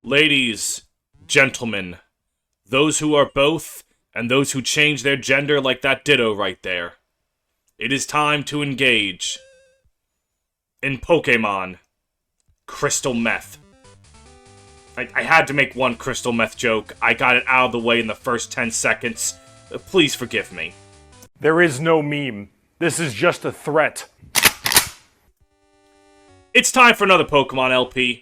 Ladies, gentlemen, those who are both, and those who change their gender like that ditto right there. It is time to engage in Pokémon Crystal Meth. I had to make one crystal meth joke. I got it out of the way in the first 10 seconds. Please forgive me. There is no meme. This is just a threat. It's time for another Pokemon LP.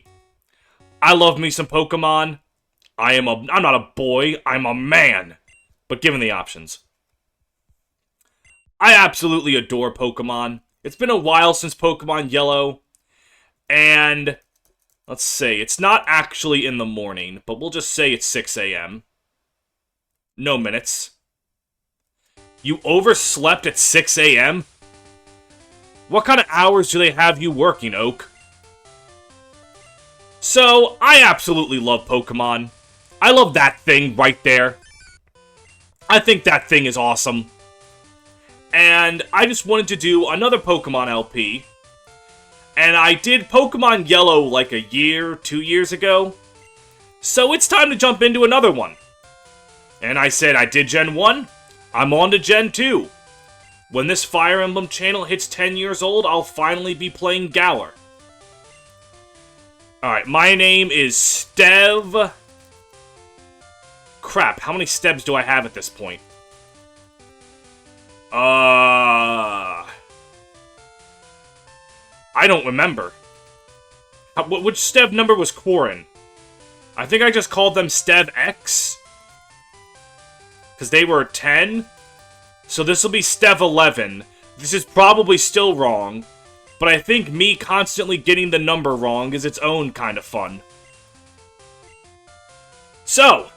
I love me some Pokemon. I'm not a boy, I'm a man. But given the options. I absolutely adore Pokemon. It's been a while since Pokemon Yellow. And let's say, it's not actually in the morning, but we'll just say it's 6 a.m. No minutes. You overslept at 6 a.m.? What kind of hours do they have you working, Oak? So, I absolutely love Pokemon. I love that thing right there. I think that thing is awesome. And I just wanted to do another Pokemon LP. And I did Pokemon Yellow like a year, 2 years ago. So it's time to jump into another one. And I said I did Gen 1, I'm on to Gen 2. When this Fire Emblem channel hits 10 years old, I'll finally be playing Galar. Alright, my name is Stev. Crap, how many Stebs do I have at this point? I don't remember. Which Stev number was Corin? I think I just called them Stev X. Because they were 10. So this will be Stev 11. This is probably still wrong. But I think me constantly getting the number wrong is its own kind of fun. So,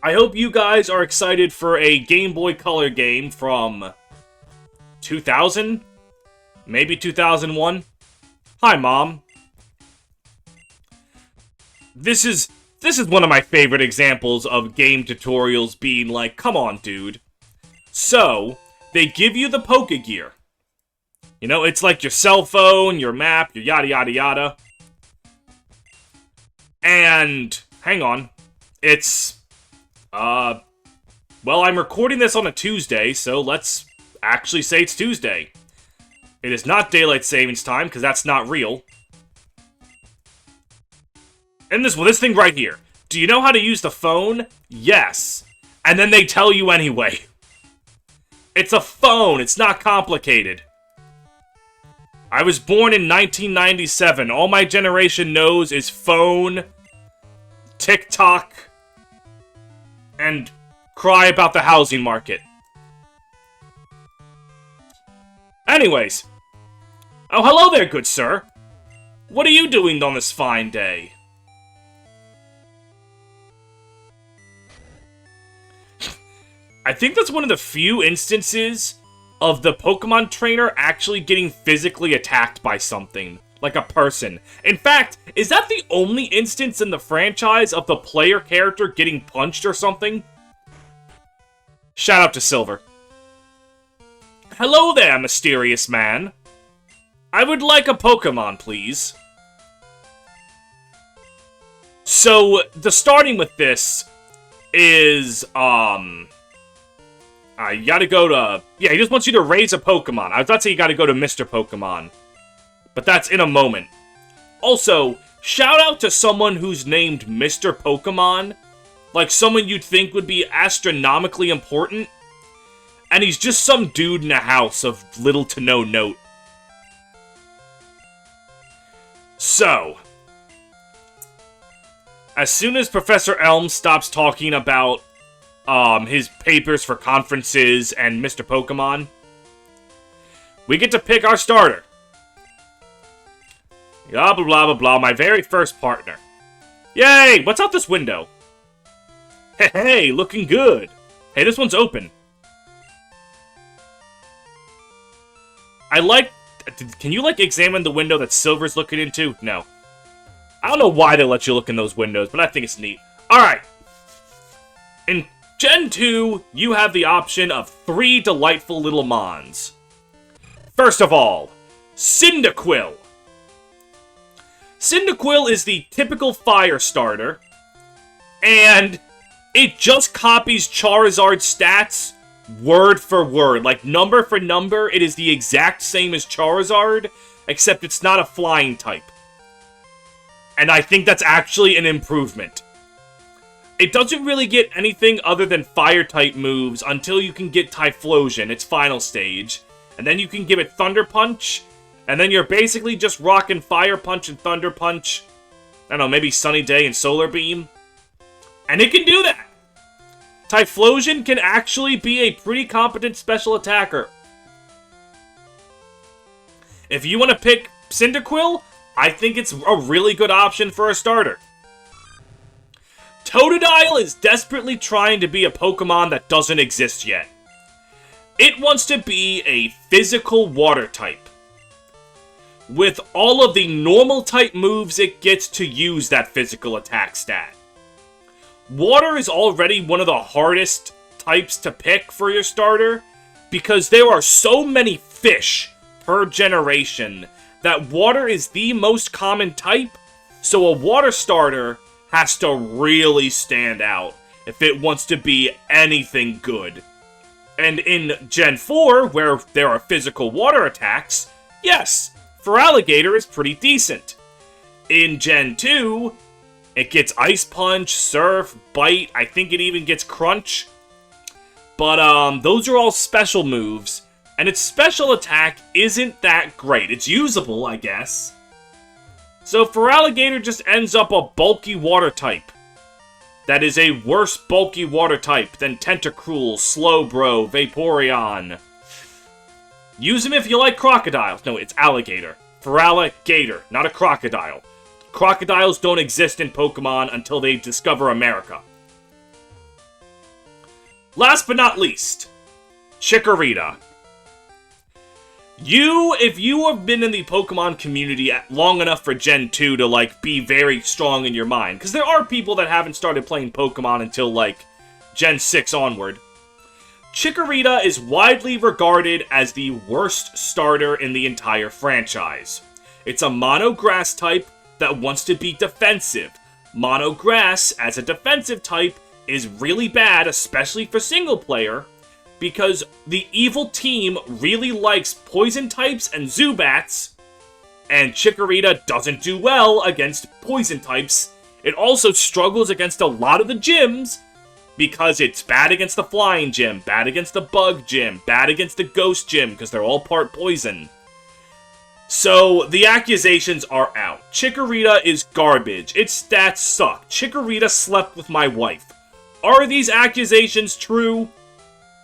I hope you guys are excited for a Game Boy Color game from 2000? Maybe 2001? Hi, Mom. This is one of my favorite examples of game tutorials being like, come on, dude. So, they give you the Pokegear. You know, it's like your cell phone, your map, your yada yada yada. And, hang on, it's, well, I'm recording this on a Tuesday, so let's actually say it's Tuesday. It is not Daylight Savings Time, because that's not real. And this thing right here. Do you know how to use the phone? Yes. And then they tell you anyway. It's a phone, it's not complicated. I was born in 1997. All my generation knows is phone, TikTok, and cry about the housing market. Anyways. Oh, hello there, good sir. What are you doing on this fine day? I think that's one of the few instances of the Pokemon trainer actually getting physically attacked by something. Like a person. In fact, is that the only instance in the franchise of the player character getting punched or something? Shout out to Silver. Hello there, mysterious man. I would like a Pokemon, please. So, the starting with this is, you gotta go to... Yeah, he just wants you to raise a Pokemon. I was about to say you gotta go to Mr. Pokemon. But that's in a moment. Also, shout out to someone who's named Mr. Pokemon. Like someone you'd think would be astronomically important. And he's just some dude in a house of little to no note. So, as soon as Professor Elm stops talking about his papers for conferences and Mr. Pokemon, we get to pick our starter. Blah, blah, blah, blah, blah, my very first partner. Yay! What's out this window? Hey, looking good. Hey, this one's open. I like... Can you, like, examine the window that Silver's looking into? No. I don't know why they let you look in those windows, but I think it's neat. Alright. In Gen 2, you have the option of 3 delightful little mons. First of all, Cyndaquil. Cyndaquil is the typical fire starter, and it just copies Charizard's stats word for word. Like, number for number, it is the exact same as Charizard, except it's not a flying type. And I think that's actually an improvement. It doesn't really get anything other than fire-type moves until you can get Typhlosion, its final stage. And then you can give it Thunder Punch, and then you're basically just rocking Fire Punch and Thunder Punch. I don't know, maybe Sunny Day and Solar Beam. And it can do that! Typhlosion can actually be a pretty competent special attacker. If you want to pick Cyndaquil, I think it's a really good option for a starter. Totodile is desperately trying to be a Pokemon that doesn't exist yet. It wants to be a physical water type. With all of the normal type moves it gets to use that physical attack stat. Water is already one of the hardest types to pick for your starter, because there are so many fish per generation that water is the most common type, so a water starter has to really stand out if it wants to be anything good. And in Gen 4, where there are physical water attacks, yes, Feraligatr is pretty decent. In Gen 2, it gets Ice Punch, Surf, Bite, I think it even gets Crunch. But those are all special moves, and its special attack isn't that great. It's usable, I guess. So Feraligatr just ends up a bulky water type. That is a worse bulky water type than Tentacruel, Slowbro, Vaporeon. Use him if you like crocodiles. No, it's alligator. Feraligatr, not a crocodile. Crocodiles don't exist in Pokemon until they discover America. Last but not least, Chikorita. If you have been in the Pokemon community long enough for Gen 2 to, like, be very strong in your mind, because there are people that haven't started playing Pokemon until, like, Gen 6 onward, Chikorita is widely regarded as the worst starter in the entire franchise. It's a mono grass type that wants to be defensive. Mono grass, as a defensive type, is really bad, especially for single player, because the evil team really likes poison types and Zubats, and Chikorita doesn't do well against poison types. It also struggles against a lot of the gyms, because it's bad against the flying gym, bad against the bug gym, bad against the ghost gym, because they're all part poison. So, the accusations are out. Chikorita is garbage. Its stats suck. Chikorita slept with my wife. Are these accusations true?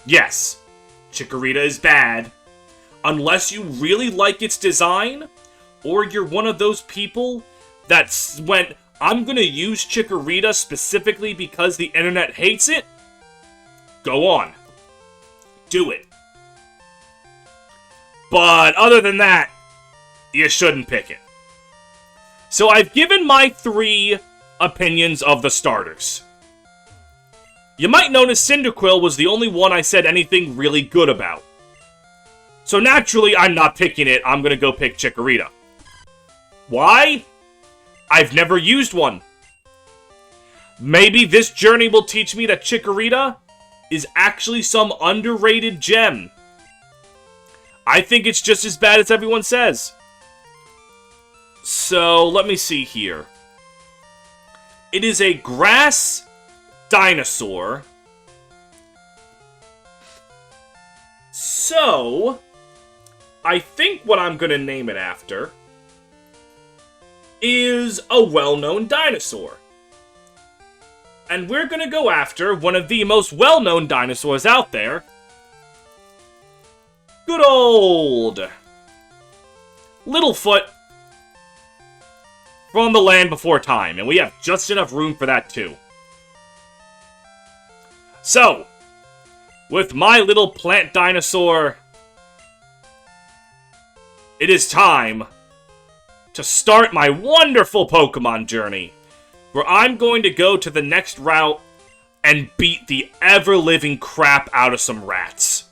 Yes, Chikorita is bad, unless you really like its design, or you're one of those people that went, I'm gonna use Chikorita specifically because the internet hates it. Go on. Do it. But other than that, you shouldn't pick it. So I've given my 3 opinions of the starters. You might notice Cyndaquil was the only one I said anything really good about. So naturally, I'm not picking it. I'm gonna go pick Chikorita. Why? I've never used one. Maybe this journey will teach me that Chikorita is actually some underrated gem. I think it's just as bad as everyone says. So, let me see here. It is a grass dinosaur. So, I think what I'm gonna name it after is a well-known dinosaur. And we're gonna go after one of the most well-known dinosaurs out there. Good old Littlefoot from the land before time. And we have just enough room for that too. So, with my little plant dinosaur, it is time to start my wonderful Pokemon journey, where I'm going to go to the next route and beat the ever-living crap out of some rats.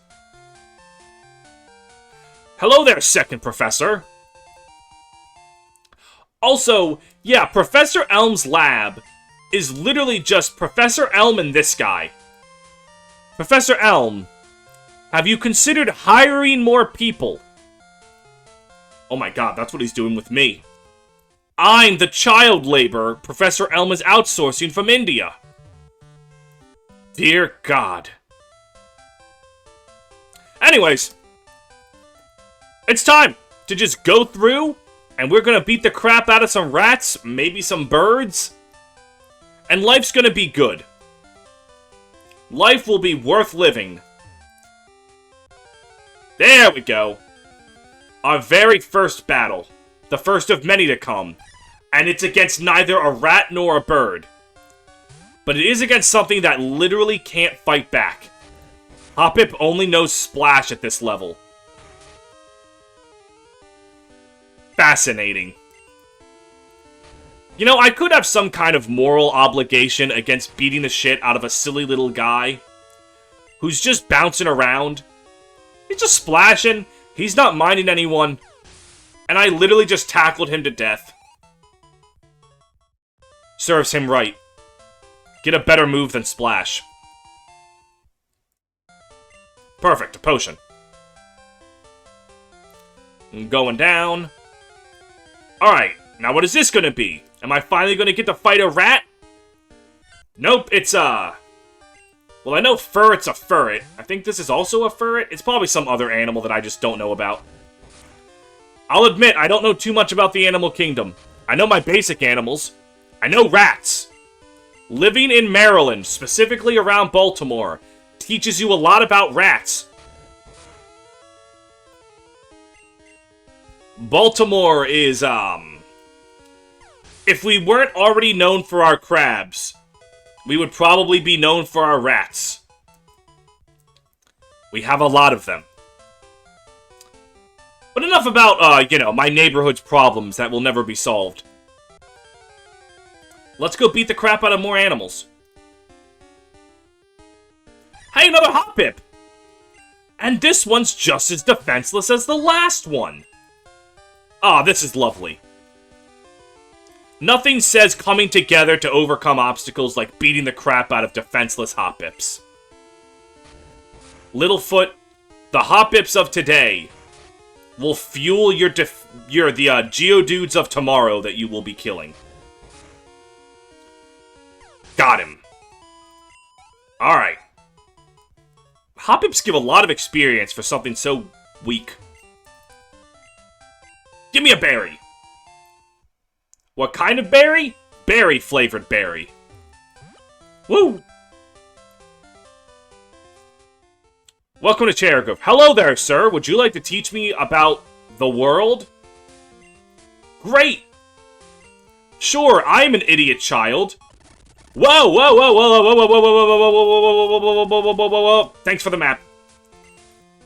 Hello there, Second Professor. Also, yeah, Professor Elm's lab is literally just Professor Elm and this guy. Professor Elm, have you considered hiring more people? Oh my god, that's what he's doing with me. I'm the child labor Professor Elm is outsourcing from India. Dear God. Anyways, it's time to just go through, and we're gonna beat the crap out of some rats, maybe some birds, and life's gonna be good. Life will be worth living. There we go. Our very first battle. The first of many to come. And it's against neither a rat nor a bird. But it is against something that literally can't fight back. Hoppip only knows Splash at this level. Fascinating. You know, I could have some kind of moral obligation against beating the shit out of a silly little guy who's just bouncing around. He's just splashing. He's not minding anyone. And I literally just tackled him to death. Serves him right. Get a better move than Splash. Perfect, a potion. I'm going down. Alright, now what is this gonna be? Am I finally gonna get to fight a rat? Nope, it's well, I know ferret's a ferret. I think this is also a ferret. It's probably some other animal that I just don't know about. I'll admit, I don't know too much about the animal kingdom. I know my basic animals. I know rats. Living in Maryland, specifically around Baltimore, teaches you a lot about rats. Baltimore is, if we weren't already known for our crabs, we would probably be known for our rats. We have a lot of them. But enough about, you know, my neighborhood's problems that will never be solved. Let's go beat the crap out of more animals. Hey, another Hoppip! And this one's just as defenseless as the last one. Ah, this is lovely. Nothing says coming together to overcome obstacles like beating the crap out of defenseless Hoppips. Littlefoot, the Hoppips of today will fuel the Geodudes of tomorrow that you will be killing. Got him. Alright. Hoppips give a lot of experience for something so weak. Give me a berry. What kind of berry? Berry-flavored berry. Woo! Welcome to Cherigov. Hello there, sir. Would you like to teach me about the world? Great! Sure, I'm an idiot child. Whoa, whoa, whoa, whoa, whoa, whoa, whoa, whoa, whoa, whoa, whoa, whoa, whoa, whoa, whoa, whoa, whoa. Thanks for the map.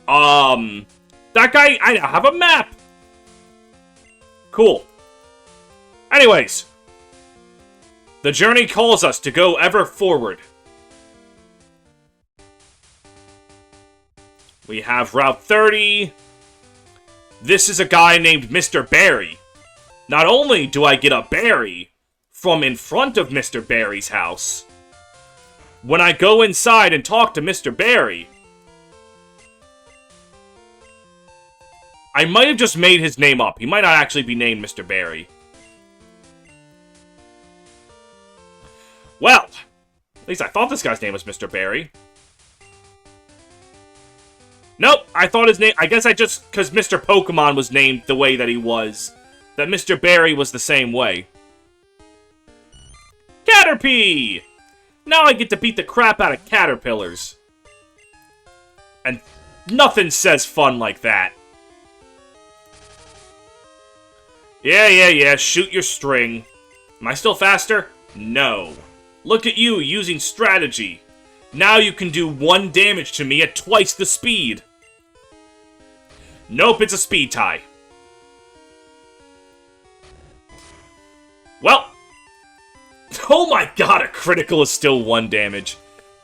That guy, I now have a map. Cool. Anyways, the journey calls us to go ever forward. We have Route 30. This is a guy named Mr. Berry. Not only do I get a berry from in front of Mr. Berry's house, when I go inside and talk to Mr. Berry, I might have just made his name up. He might not actually be named Mr. Berry. Well, at least I thought this guy's name was Mr. Berry. Nope, I thought his name... I guess I just... Because Mr. Pokémon was named the way that he was, that Mr. Berry was the same way. Caterpie! Now I get to beat the crap out of caterpillars. And nothing says fun like that. Yeah, shoot your string. Am I still faster? No. Look at you using strategy. Now you can do 1 damage to me at twice the speed. Nope, it's a speed tie. Well. Oh my god, a critical is still 1 damage.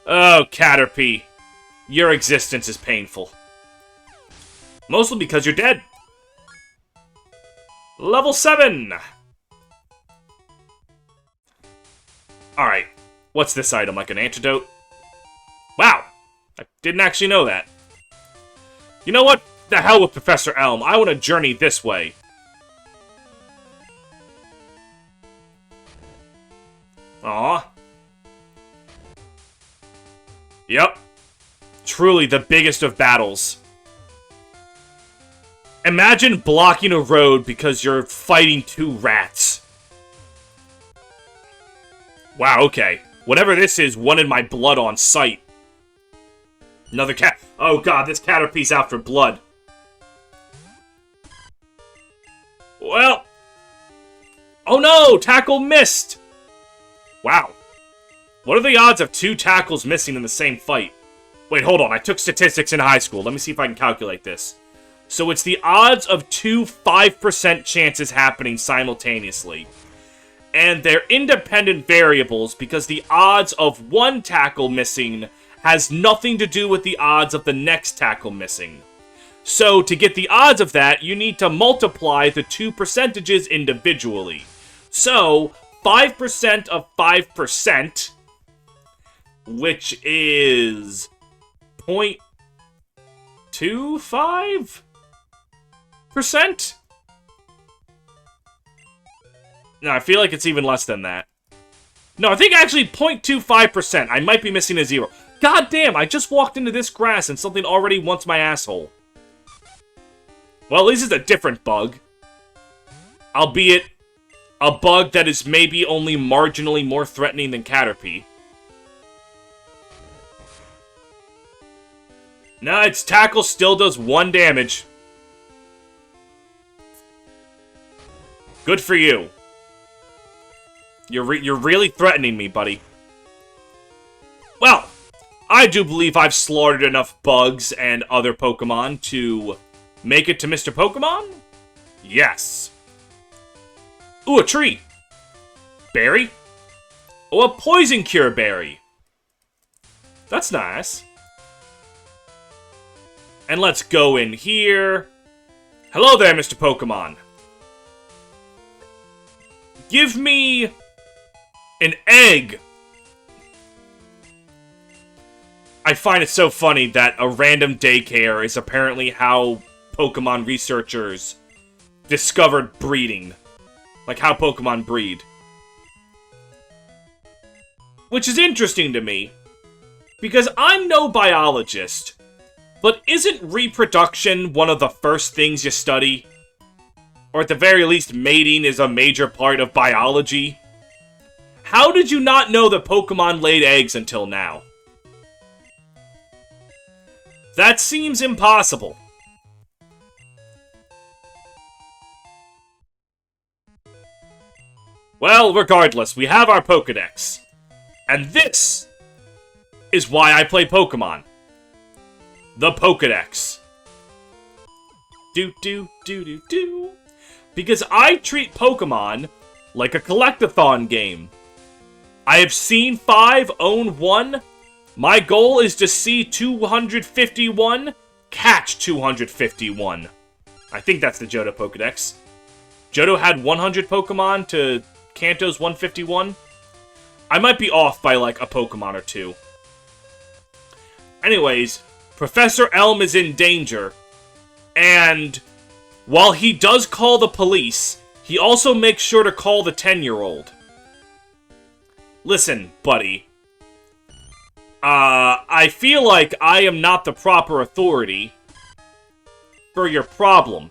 Oh, Caterpie. Your existence is painful. Mostly because you're dead. Level 7. Alright. What's this item? Like an antidote? Wow. I didn't actually know that. You know what? The hell with Professor Elm. I want to journey this way. Aw. Yep. Truly the biggest of battles. Imagine blocking a road because you're fighting two rats. Wow, okay. Whatever this is wanted my blood on sight. Another cat. Oh god, this Caterpie's out for blood. Well. Oh no, tackle missed. Wow. What are the odds of 2 tackles missing in the same fight? Wait, hold on. I took statistics in high school. Let me see if I can calculate this. So it's the odds of 2 5% chances happening simultaneously. And they're independent variables because the odds of 1 tackle missing has nothing to do with the odds of the next tackle missing. So to get the odds of that, you need to multiply the 2 percentages individually. So 5% of 5%, which is 0.25%? No, I feel like it's even less than that. No, I think actually 0.25%. I might be missing a 0. God damn, I just walked into this grass and something already wants my asshole. Well, at least it's a different bug. Albeit a bug that is maybe only marginally more threatening than Caterpie. Nah, its tackle still does 1 damage. Good for you. You're really threatening me, buddy. Well, I do believe I've slaughtered enough bugs and other Pokemon to make it to Mr. Pokemon? Yes. Ooh, a tree. Berry? Oh, a poison cure berry. That's nice. And let's go in here. Hello there, Mr. Pokemon. Give me an egg. I find it so funny that a random daycare is apparently how Pokemon researchers discovered breeding. Like how Pokemon breed. Which is interesting to me, because I'm no biologist, but isn't reproduction one of the first things you study? Or at the very least, mating is a major part of biology? How did you not know that Pokemon laid eggs until now? That seems impossible. Well, regardless, we have our Pokedex. And this is why I play Pokemon. The Pokedex. Do. Because I treat Pokemon like a collectathon game. I have seen 5, own 1. My goal is to see 251, catch 251. I think that's the Johto Pokedex. Johto had 100 Pokemon to Kanto's 151. I might be off by like a Pokemon or 2. Anyways, Professor Elm is in danger. And while he does call the police, he also makes sure to call the 10-year-old. Listen, buddy. I feel like I am not the proper authority for your problem.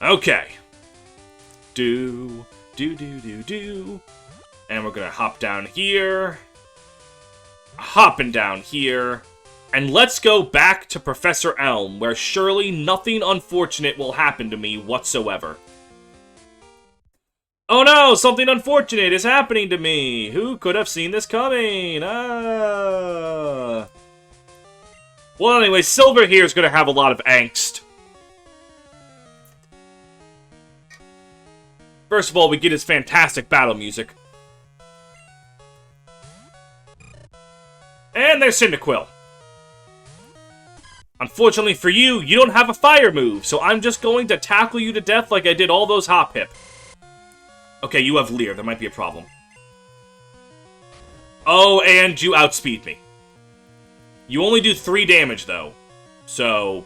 Okay. Do. And we're gonna hop down here. Hopping down here. And let's go back to Professor Elm, where surely nothing unfortunate will happen to me whatsoever. Oh no, something unfortunate is happening to me. Who could have seen this coming? Well, anyway, Silver here is going to have a lot of angst. First of all, we get his fantastic battle music. And there's Cyndaquil. Unfortunately for you, you don't have a fire move, so I'm just going to tackle you to death like I did all those Hop Hip. Okay, you have Leer. There might be a problem. Oh, and you outspeed me. You only do 3 damage, though. So,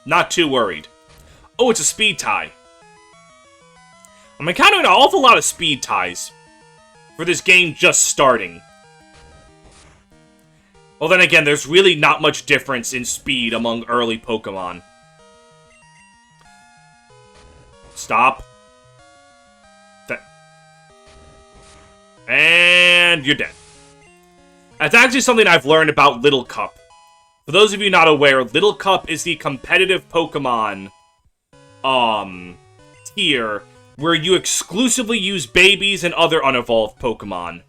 not too worried. Oh, it's a speed tie. I'm encountering an awful lot of speed ties for this game just starting. Well, then again, there's really not much difference in speed among early Pokemon. Stop. And you're dead. That's actually something I've learned about Little Cup. For those of you not aware, Little Cup is the competitive Pokemon tier where you exclusively use babies and other unevolved Pokemon.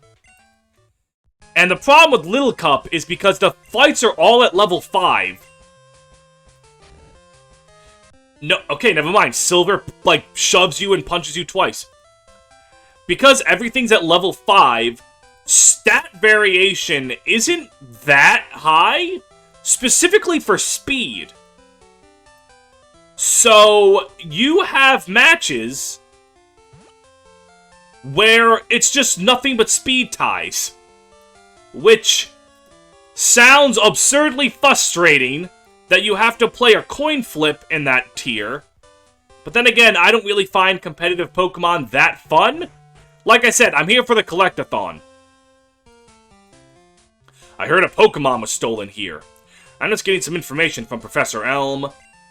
And the problem with Little Cup is because the fights are all at level 5. No, okay, never mind. Silver, like, shoves you and punches you twice. Because everything's at level 5, stat variation isn't that high, specifically for speed. So, you have matches where it's just nothing but speed ties. Which sounds absurdly frustrating that you have to play a coin flip in that tier. But then again, I don't really find competitive Pokemon that fun. Like I said, I'm here for the collectathon. I heard a Pokemon was stolen here. I'm just getting some information from Professor Elm.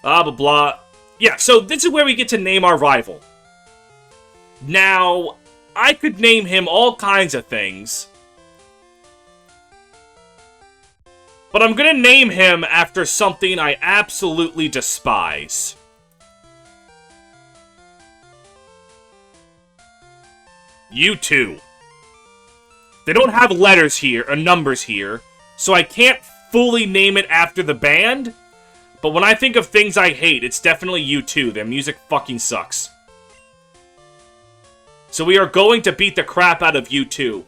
Blah, blah, blah. Yeah, so this is where we get to name our rival. Now, I could name him all kinds of things. But I'm gonna name him after something I absolutely despise. U2. They don't have letters here, or numbers here, so I can't fully name it after the band, but when I think of things I hate, it's definitely U2. Their music fucking sucks. So we are going to beat the crap out of U2.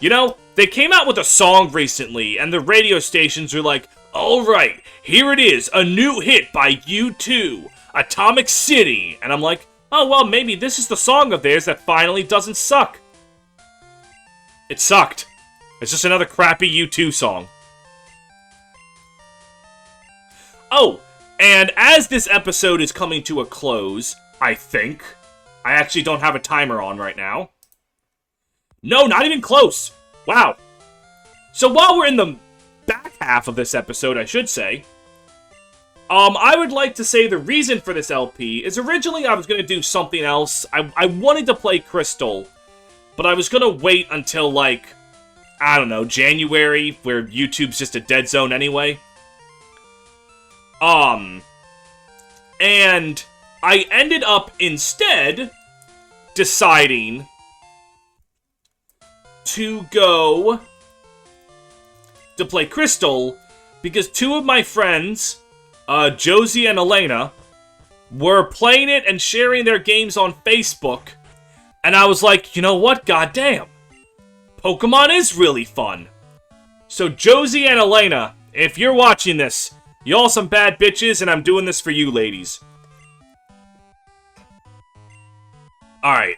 You know, they came out with a song recently, and the radio stations are like, alright, here it is, a new hit by U2, Atomic City. And I'm like, oh, well, maybe this is the song of theirs that finally doesn't suck. It sucked. It's just another crappy U2 song. Oh, and as this episode is coming to a close, I think, I actually don't have a timer on right now. No, not even close. Wow. So while we're in the back half of this episode, I should say, I would like to say the reason for this LP is originally I was going to do something else. I wanted to play Crystal, but I was going to wait until, like, I don't know, January, where YouTube's just a dead zone anyway. And I ended up instead deciding to go to play Crystal because 2 of my friends, Josie and Elena, were playing it and sharing their games on Facebook, and I was like, you know what, goddamn, Pokemon is really fun. So Josie and Elena, if you're watching this, y'all some bad bitches, and I'm doing this for you ladies. Alright.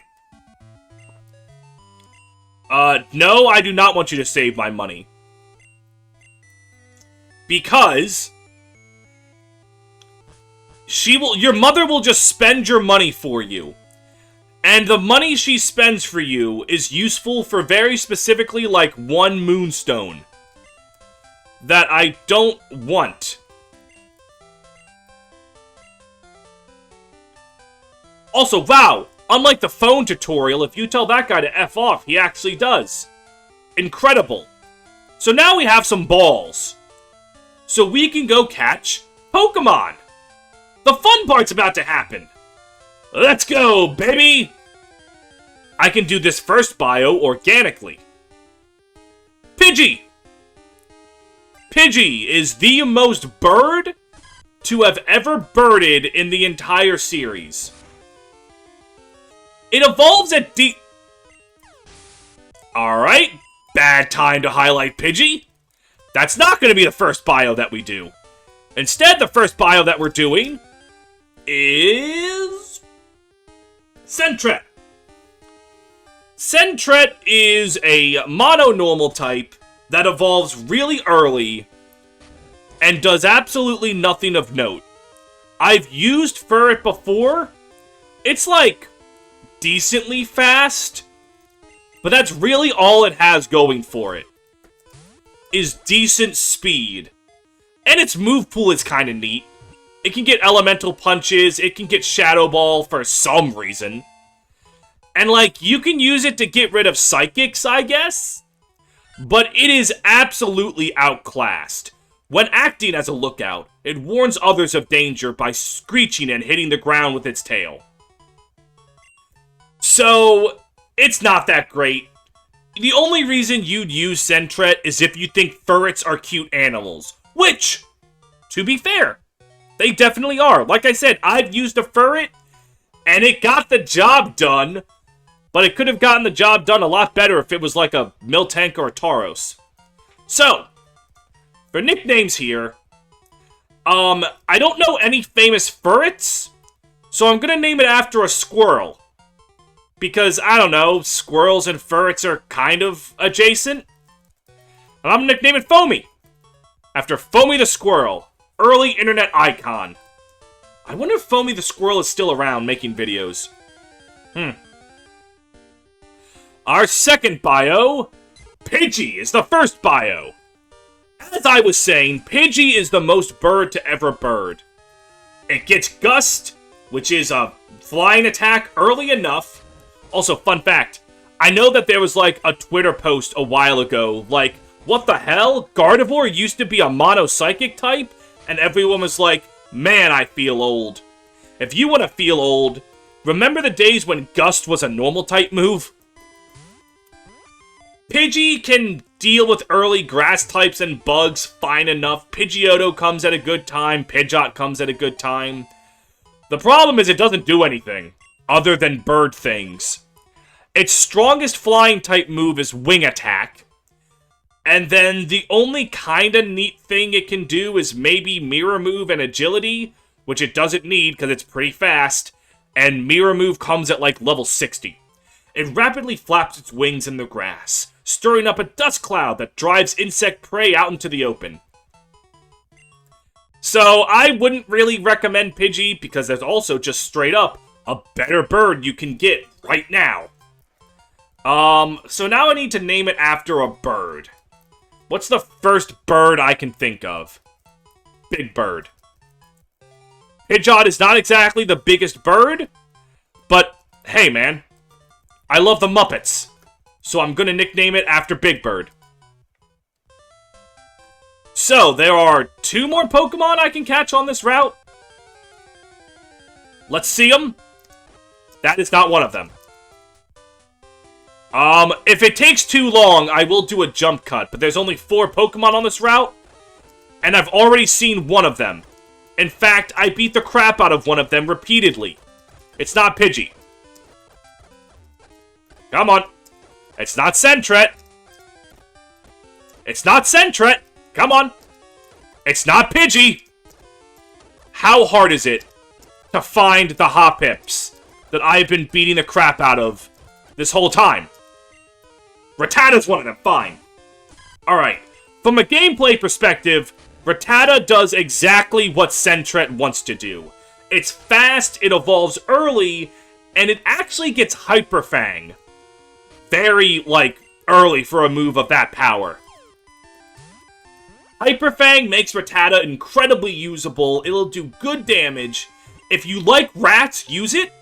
No, I do not want you to save my money. Because your mother will just spend your money for you. And the money she spends for you is useful for very specifically, like, 1 moonstone. That I don't want. Also, wow! Unlike the phone tutorial, if you tell that guy to F off, he actually does. Incredible. So now we have some balls. So we can go catch Pokemon. The fun part's about to happen. Let's go, baby! I can do this first bio organically. Pidgey! Pidgey is the most bird to have ever birded in the entire series. It evolves at D... Alright, bad time to highlight Pidgey. That's not going to be the first bio that we do. Instead, the first bio that we're doing is... Sentret. Sentret is a mono-normal type that evolves really early and does absolutely nothing of note. I've used Ferret before. It's like decently fast, but that's really all it has going for it, is decent speed. And its move pool is kind of neat. It can get elemental punches, it can get Shadow Ball for some reason. And like, you can use it to get rid of psychics, I guess? But it is absolutely outclassed. When acting as a lookout, it warns others of danger by screeching and hitting the ground with its tail. So, it's not that great. The only reason you'd use Sentret is if you think ferrets are cute animals. Which, to be fair, they definitely are. Like I said, I've used a ferret, and it got the job done. But it could have gotten the job done a lot better if it was like a Miltank or a Tauros. So, for nicknames here, I don't know any famous ferrets, so I'm gonna name it after a squirrel. Because, I don't know, squirrels and ferrets are kind of adjacent. And I'm gonna nickname it Foamy, after Foamy the Squirrel, early internet icon. I wonder if Foamy the Squirrel is still around making videos. Our second bio, Pidgey, is the first bio. As I was saying, Pidgey is the most bird to ever bird. It gets Gust, which is a flying attack early enough. Also, fun fact, I know that there was like a Twitter post a while ago, like, what the hell? Gardevoir used to be a mono-psychic type? And everyone was like, man, I feel old. If you want to feel old, remember the days when Gust was a normal type move? Pidgey can deal with early grass types and bugs fine enough. Pidgeotto comes at a good time. Pidgeot comes at a good time. The problem is it doesn't do anything other than bird things. Its strongest flying type move is Wing Attack. And then the only kinda neat thing it can do is maybe Mirror Move and Agility, which it doesn't need because it's pretty fast. And Mirror Move comes at like level 60. It rapidly flaps its wings in the grass, stirring up a dust cloud that drives insect prey out into the open. So, I wouldn't really recommend Pidgey, because there's also just straight up a better bird you can get right now. So now I need to name it after a bird. What's the first bird I can think of? Big Bird. Pidgeot is not exactly the biggest bird, but hey man, I love the Muppets. So I'm gonna nickname it after Big Bird. So, there are 2 more Pokemon I can catch on this route. Let's see them. That is not one of them. If it takes too long, I will do a jump cut, but there's only 4 Pokemon on this route, and I've already seen one of them. In fact, I beat the crap out of one of them repeatedly. It's not Pidgey. Come on. It's not Sentret. It's not Sentret. Come on. It's not Pidgey. How hard is it to find the Hoppips that I've been beating the crap out of this whole time? Rattata's one of them. Fine. Alright. From a gameplay perspective, Rattata does exactly what Sentret wants to do. It's fast, it evolves early, and it actually gets Hyper Fang. Very, like, early for a move of that power. Hyper Fang makes Rattata incredibly usable. It'll do good damage. If you like rats, use it.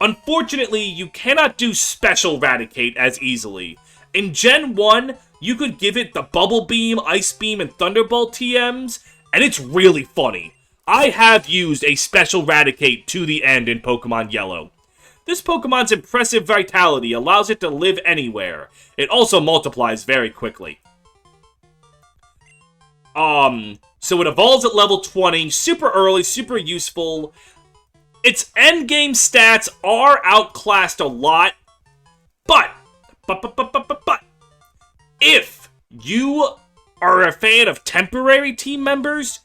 Unfortunately, you cannot do Special Raticate as easily. In Gen 1, you could give it the Bubble Beam, Ice Beam, and Thunderbolt TMs, and it's really funny. I have used a Special Raticate to the end in Pokemon Yellow. This Pokemon's impressive vitality allows it to live anywhere. It also multiplies very quickly. So it evolves at level 20, super early, super useful. Its endgame stats are outclassed a lot, but, if you are a fan of temporary team members,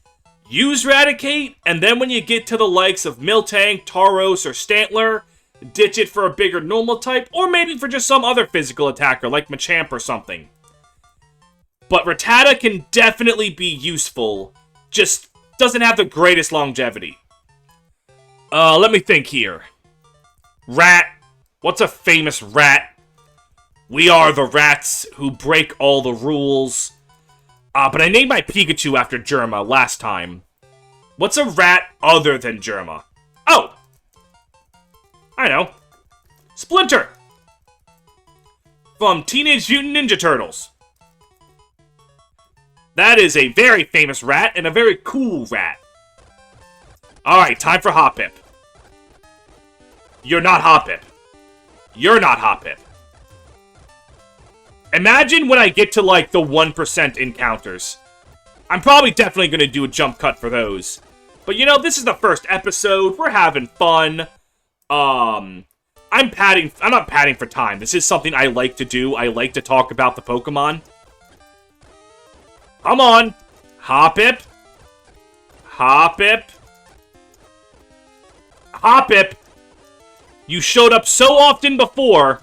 use Raticate, and then when you get to the likes of Miltank, Tauros, or Stantler, ditch it for a bigger normal type, or maybe for just some other physical attacker, like Machamp or something. But Rattata can definitely be useful, just doesn't have the greatest longevity. Let me think here. Rat. What's a famous rat? We are the rats who break all the rules. But I named my Pikachu after Germa last time. What's a rat other than Germa? Oh! I know. Splinter! From Teenage Mutant Ninja Turtles. That is a very famous rat, and a very cool rat. Alright, time for Hoppip. You're not Hoppip. You're not Hoppip. Imagine when I get to, like, the 1% encounters. I'm probably definitely going to do a jump cut for those. But, you know, this is the first episode. We're having fun. I'm not padding for time. This is something I like to do. I like to talk about the Pokemon. Come on. Hoppip. Hoppip. Hoppip. You showed up so often before.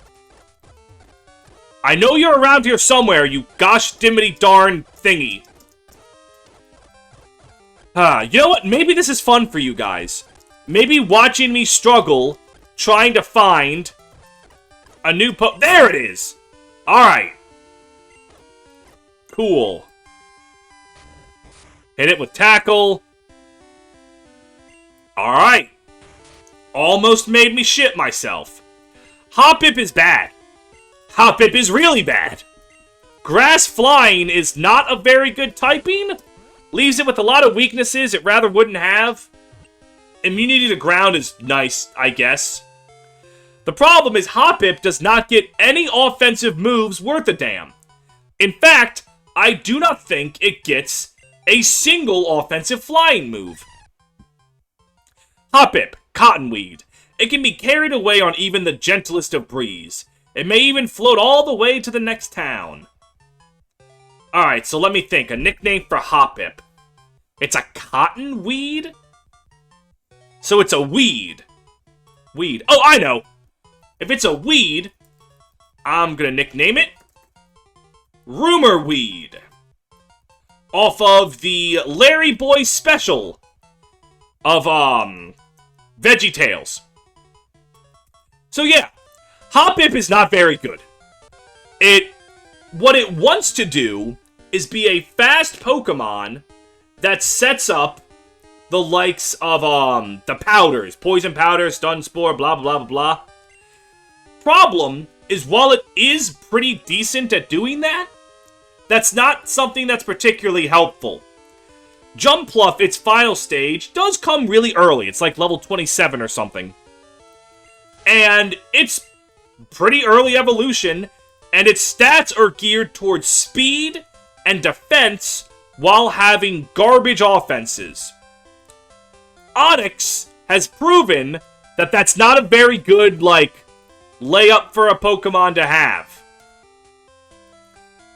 I know you're around here somewhere, you gosh dimmity darn thingy. You know what? Maybe this is fun for you guys. Maybe watching me struggle, trying to find a new There it is! Alright. Cool. Hit it with Tackle. Alright. Almost made me shit myself. Hoppip is bad. Hoppip is really bad. Grass Flying is not a very good typing. Leaves it with a lot of weaknesses it rather wouldn't have. Immunity to Ground is nice, I guess. The problem is Hoppip does not get any offensive moves worth a damn. In fact, I do not think it gets a single offensive flying move. Hoppip, Cottonweed. It can be carried away on even the gentlest of breeze. It may even float all the way to the next town. Alright, so let me think. A nickname for Hoppip. It's a cottonweed? So it's a weed. Weed. Oh, I know! If it's a weed, I'm gonna nickname it Rumor Weed. Off of the Larry Boy special of, VeggieTales. So yeah, Hoppip is not very good. What it wants to do is be a fast Pokemon that sets up the likes of, the powders. Poison Powder, Stun Spore, blah, blah, blah, blah. Problem is, while it is pretty decent at doing that, that's not something that's particularly helpful. Jumpluff, its final stage, does come really early. It's like level 27 or something. And it's pretty early evolution, and its stats are geared towards speed and defense while having garbage offenses. Onix has proven that that's not a very good, like, layup for a Pokemon to have.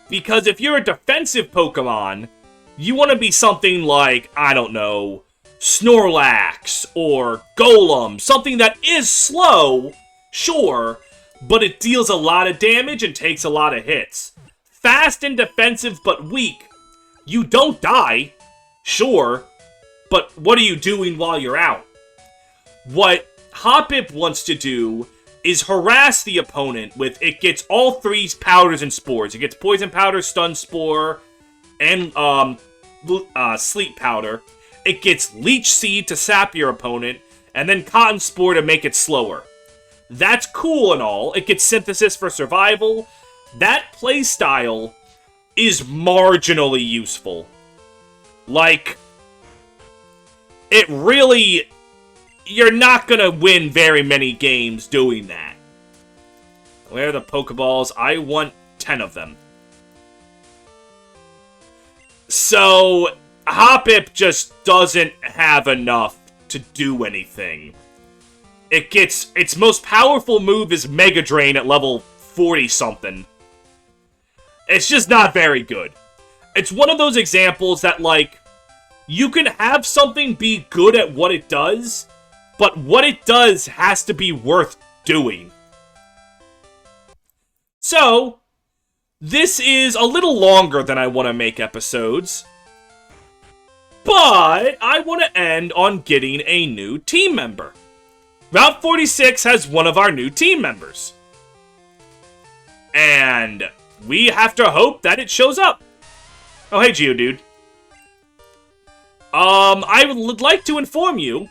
Because if you're a defensive Pokemon, you want to be something like, I don't know, Snorlax or Golem. Something that is slow, sure, but it deals a lot of damage and takes a lot of hits. Fast and defensive, but weak. You don't die, sure, but what are you doing while you're out? What Hoppip wants to do is harass the opponent with, it gets all three powders and spores. It gets Poison Powder, Stun Spore, and Sleep Powder. It gets Leech Seed to sap your opponent, and then Cotton Spore to make it slower. That's cool and all. It gets Synthesis for survival. That playstyle is marginally useful. Like, it really... You're not gonna win very many games doing that. Where are the Pokeballs? I want 10 of them. So, Hoppip just doesn't have enough to do anything. It gets... Its most powerful move is Mega Drain at level 40-something. It's just not very good. It's one of those examples that, like, you can have something be good at what it does, but what it does has to be worth doing? So, this is a little longer than I want to make episodes, but I want to end on getting a new team member. Route 46 has one of our new team members. And we have to hope that it shows up. Oh, hey, Geodude. I would like to inform you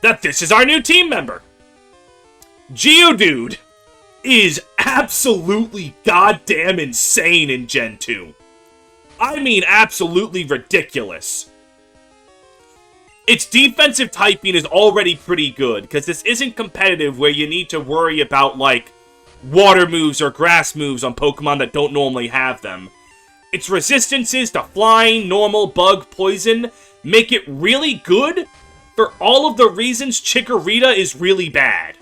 that this is our new team member. Geodude is absolutely goddamn insane in Gen 2. I mean, absolutely ridiculous. Its defensive typing is already pretty good, because this isn't competitive where you need to worry about, like, water moves or grass moves on Pokemon that don't normally have them. Its resistances to flying, normal, bug, poison make it really good for all of the reasons Chikorita is really bad.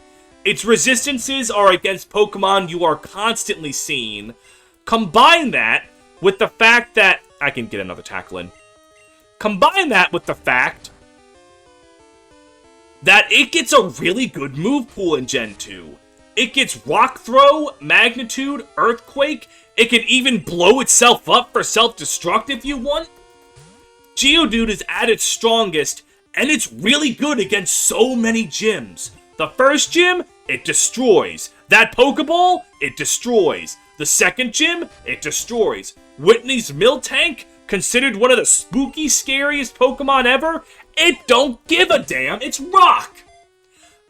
Its resistances are against Pokemon you are constantly seeing. Combine that with the fact that... I can get another tackle in. Combine that with the fact that it gets a really good move pool in Gen 2. It gets Rock Throw, Magnitude, Earthquake. It can even blow itself up for self-destruct if you want. Geodude is at its strongest, and it's really good against so many gyms. The first gym, it destroys. That Pokeball, it destroys. The second gym, it destroys. Whitney's Miltank, considered one of the spooky, scariest Pokemon ever, it don't give a damn, it's rock!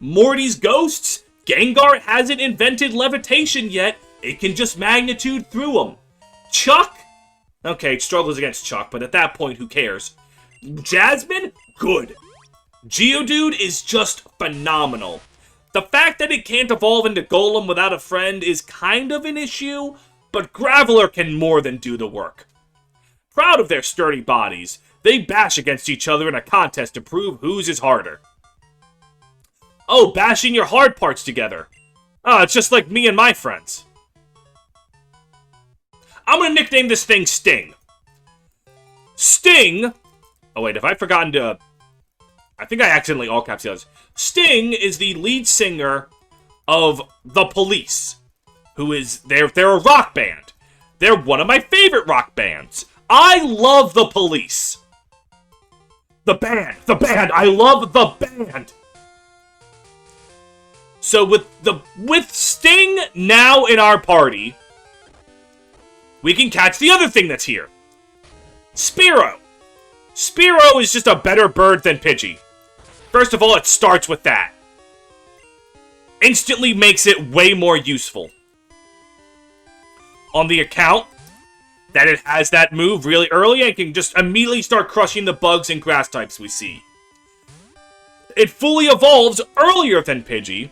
Morty's Ghosts, Gengar hasn't invented levitation yet, it can just magnitude through them. Chuck? Okay, it struggles against Chuck, but at that point, who cares? Jasmine? Good. Geodude is just phenomenal. The fact that it can't evolve into Golem without a friend is kind of an issue, but Graveler can more than do the work. Proud of their sturdy bodies, they bash against each other in a contest to prove whose is harder. Oh, bashing your hard parts together. Oh, it's just like me and my friends. I'm gonna nickname this thing Sting. Sting... Oh wait, have I forgotten to... I think I accidentally all-caps the others. Sting is the lead singer of The Police, who is... They're a rock band. They're one of my favorite rock bands. I love The Police. The band, I love the band. So with Sting now in our party, we can catch the other thing that's here. Spearow. Spearow is just a better bird than Pidgey. First of all, it starts with that. Instantly makes it way more useful. On the account that it has that move really early and can just immediately start crushing the bugs and grass types we see. It fully evolves earlier than Pidgey,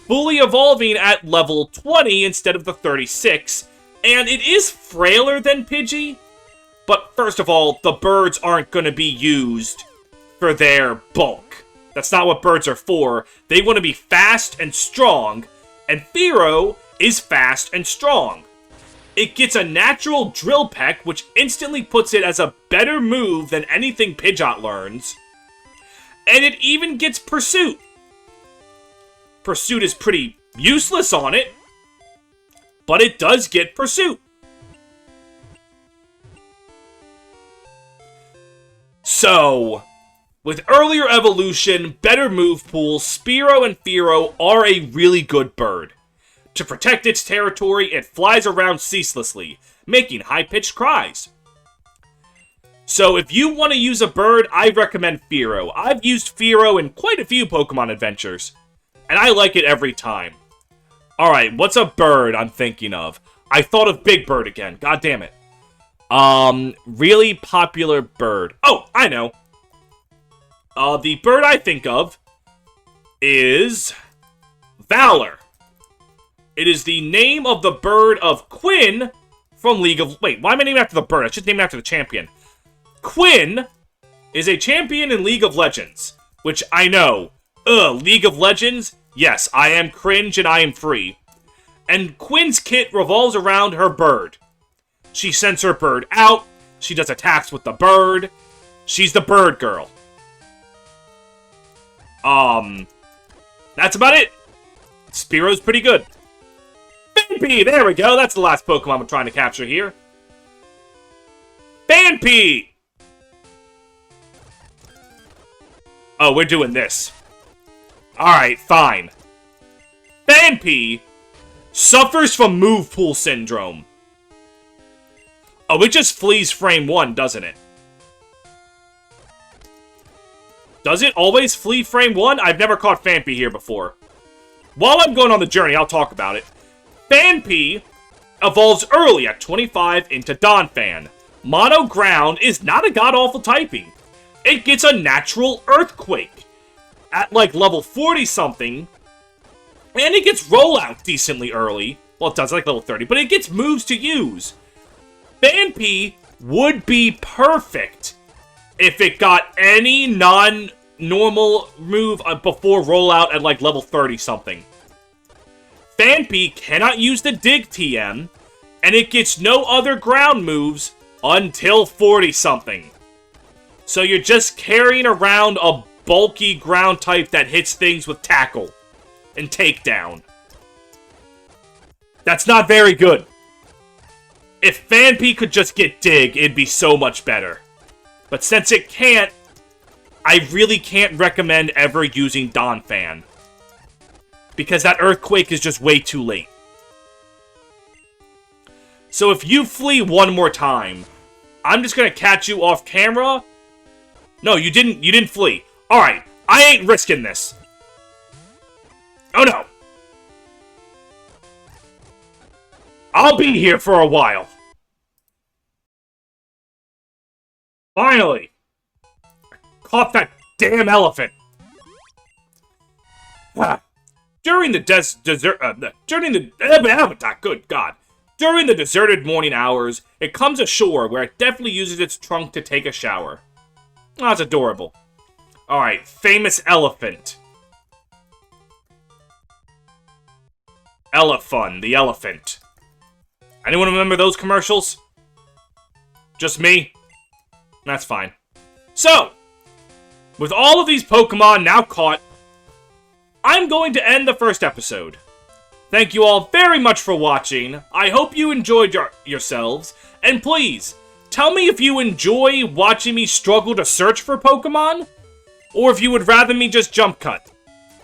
fully evolving at level 20 instead of the 36, and it is frailer than Pidgey, but first of all, the birds aren't going to be used for their bulk. That's not what birds are for. They want to be fast and strong, and Fearow is fast and strong. It gets a natural Drill Peck, which instantly puts it as a better move than anything Pidgeot learns. And it even gets Pursuit. Pursuit is pretty useless on it, but it does get Pursuit. So, with earlier evolution, better move pools, Spearow and Fearow are a really good bird. To protect its territory, it flies around ceaselessly, making high-pitched cries. So if you want to use a bird, I recommend Fearow. I've used Fearow in quite a few Pokemon adventures, and I like it every time. Alright, what's a bird I'm thinking of? I thought of Big Bird again, god damn it. Really popular bird. Oh, I know. The bird I think of is Valor. It is the name of the bird of Quinn from League of... Wait, why am I naming after the bird? I should name it after the champion. Quinn is a champion in League of Legends, which I know. League of Legends? Yes, I am cringe and I am free. And Quinn's kit revolves around her bird. She sends her bird out. She does attacks with the bird. She's the bird girl. That's about it. Spearow's pretty good. Fanpy! There we go. That's the last Pokemon we're trying to capture here. Fanpy! Oh, we're doing this. Alright, fine. Fanpy suffers from move pool syndrome. Oh, it just flees frame 1, doesn't it? Does it always flee frame 1? I've never caught Fanpy here before. While I'm going on the journey, I'll talk about it. Fanpy evolves early at 25 into Donphan. Mono Ground is not a god-awful typing. It gets a natural Earthquake at like level 40-something. And it gets Rollout decently early. Well, it does like level 30, but it gets moves to use. Fanpy would be perfect if it got any non-normal move before rollout at like level 30-something. Fanpy cannot use the Dig TM, and it gets no other ground moves until 40-something. So you're just carrying around a bulky ground type that hits things with Tackle and Takedown. That's not very good. If Fanpy could just get Dig, it'd be so much better. But since it can't, I really can't recommend ever using Donphan. Because that Earthquake is just way too late. So if you flee one more time, I'm just gonna catch you off camera. No, you didn't flee. Alright, I ain't risking this. Oh no. I'll be here for a while. Finally! Caught that damn elephant! During the good God. During the deserted morning hours, it comes ashore where it definitely uses its trunk to take a shower. Oh, that's adorable. Alright, famous elephant. Elephun, the elephant. Anyone remember those commercials? Just me? That's fine. So, with all of these Pokemon now caught, I'm going to end the first episode. Thank you all very much for watching. I hope you enjoyed yourselves. And please, tell me if you enjoy watching me struggle to search for Pokemon, or if you would rather me just jump cut.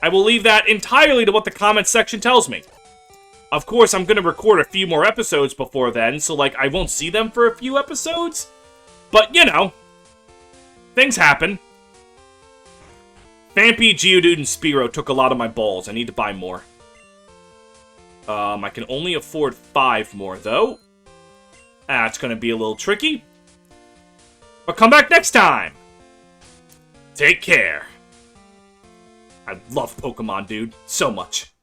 I will leave that entirely to what the comments section tells me. Of course, I'm going to record a few more episodes before then, so like I won't see them for a few episodes. But, you know, things happen. Fanpy, Geodude, and Spearow took a lot of my balls. I need to buy more. I can only afford 5 more, though. That's going to be a little tricky. But come back next time. Take care. I love Pokemon, dude. So much.